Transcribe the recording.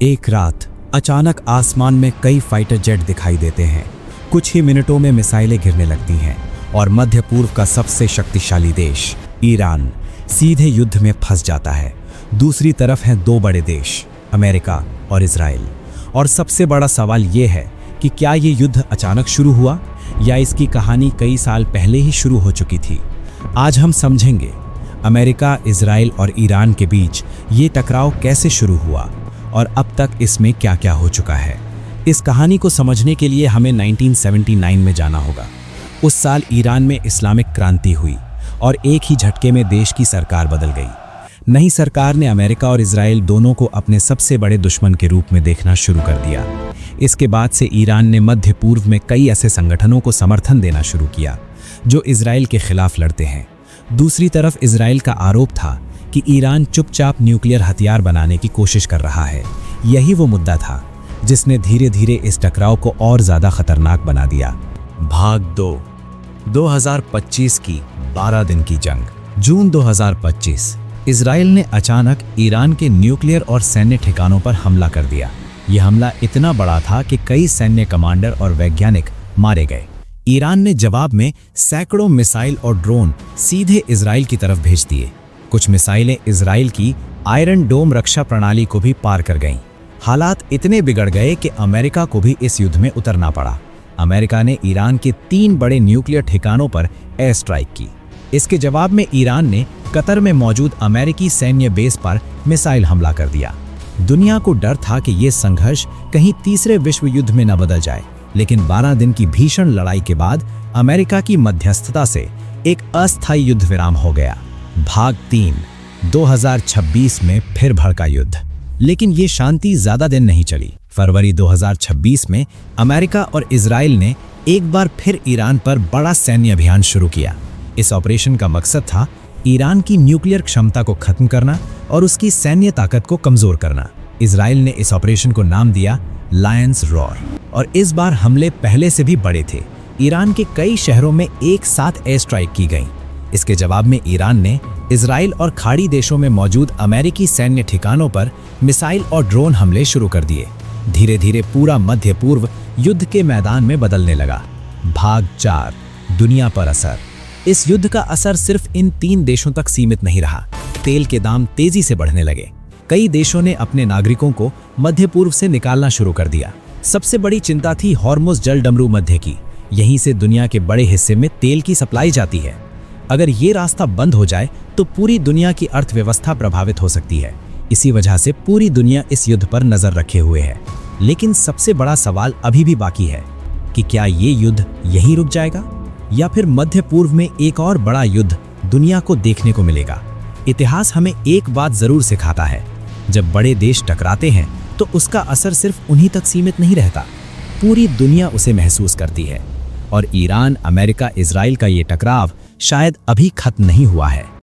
एक रात अचानक आसमान में कई फाइटर जेट दिखाई देते हैं। कुछ ही मिनटों में मिसाइलें गिरने लगती हैं और मध्य पूर्व का सबसे शक्तिशाली देश ईरान सीधे युद्ध में फंस जाता है। दूसरी तरफ हैं दो बड़े देश अमेरिका और इजराइल। और सबसे बड़ा सवाल ये है कि क्या ये युद्ध अचानक शुरू हुआ या इसकी कहानी कई साल पहले ही शुरू हो चुकी थी। आज हम समझेंगे अमेरिका, इजराइल और ईरान के बीच ये टकराव कैसे शुरू हुआ और अब तक इसमें क्या क्या हो चुका है। इस कहानी को समझने के लिए हमें 1979 में जाना होगा। उस साल ईरान में इस्लामिक क्रांति हुई और एक ही झटके में देश की सरकार बदल गई। नई सरकार ने अमेरिका और इजराइल दोनों को अपने सबसे बड़े दुश्मन के रूप में देखना शुरू कर दिया। इसके बाद से ईरान ने मध्य पूर्व में कई ऐसे संगठनों को समर्थन देना शुरू किया जो इजराइल के खिलाफ लड़ते हैं। दूसरी तरफ इजराइल का आरोप था कि ईरान चुपचाप न्यूक्लियर हथियार बनाने की कोशिश कर रहा है। यही वो मुद्दा था जिसने धीरे धीरे इस टकराव को और ज्यादा खतरनाक बना दिया। भाग 2, 2025 की 12 दिन की जंग। जून 2025 इजराइल ने अचानक ईरान के न्यूक्लियर और सैन्य ठिकानों पर हमला कर दिया। यह हमला इतना बड़ा था कि कई सैन्य कमांडर और वैज्ञानिक मारे गए। ईरान ने जवाब में सैकड़ों मिसाइल और ड्रोन सीधे इजराइल की तरफ भेज दिए। कुछ मिसाइलें इजराइल की आयरन डोम रक्षा प्रणाली को भी पार कर गईं। हालात इतने बिगड़ गए कि अमेरिका को भी इस युद्ध में उतरना पड़ा। अमेरिका ने ईरान के 3 बड़े न्यूक्लियर ठिकानों पर एयर स्ट्राइक की। इसके जवाब में ईरान ने कतर में मौजूद अमेरिकी सैन्य बेस पर मिसाइल हमला कर दिया। दुनिया को डर था कि ये संघर्ष कहीं तीसरे विश्व युद्ध में न बदल जाए, लेकिन 12 दिन की भीषण लड़ाई के बाद अमेरिका की मध्यस्थता से एक अस्थायी युद्ध विराम हो गया। भाग 3, 2026 में फिर भड़का युद्ध। लेकिन ये शांति ज्यादा दिन नहीं चली। फरवरी 2026 में अमेरिका और इजराइल ने एक बार फिर ईरान पर बड़ा सैन्य अभियान शुरू किया। इस ऑपरेशन का मकसद था ईरान की न्यूक्लियर क्षमता को खत्म करना और उसकी सैन्य ताकत को कमजोर करना। इजराइल ने इस ऑपरेशन को नाम दिया लायंस रॉर और इस बार हमले पहले से भी बड़े थे। ईरान के कई शहरों में एक साथ एयर स्ट्राइक की गई। इसके जवाब में ईरान ने इजराइल और खाड़ी देशों में मौजूद अमेरिकी सैन्य ठिकानों पर मिसाइल और ड्रोन हमले शुरू कर दिए। धीरे धीरे पूरा मध्य पूर्व युद्ध के मैदान में बदलने लगा। भाग 4, दुनिया पर असर। इस युद्ध का असर सिर्फ इन 3 देशों तक सीमित नहीं रहा। तेल के दाम तेजी से बढ़ने लगे। कई देशों ने अपने नागरिकों को मध्य पूर्व से निकालना शुरू कर दिया। सबसे बड़ी चिंता थी हॉर्मुज़ जलडमरू मध्य की। यहीं से दुनिया के बड़े हिस्से में तेल की सप्लाई जाती है। अगर ये रास्ता बंद हो जाए तो पूरी दुनिया की अर्थव्यवस्था प्रभावित हो सकती है। इसी वजह से पूरी दुनिया इस युद्ध पर नजर रखे हुए है। लेकिन सबसे बड़ा सवाल अभी भी बाकी है कि क्या ये युद्ध यहीं रुक जाएगा या फिर मध्य पूर्व में एक और बड़ा युद्ध दुनिया को देखने को मिलेगा। इतिहास हमें एक बात जरूर सिखाता है, जब बड़े देश टकराते हैं तो उसका असर सिर्फ उन्हीं तक सीमित नहीं रहता, पूरी दुनिया उसे महसूस करती है। और ईरान, अमेरिका, इजराइल का ये टकराव शायद अभी खत्म नहीं हुआ है।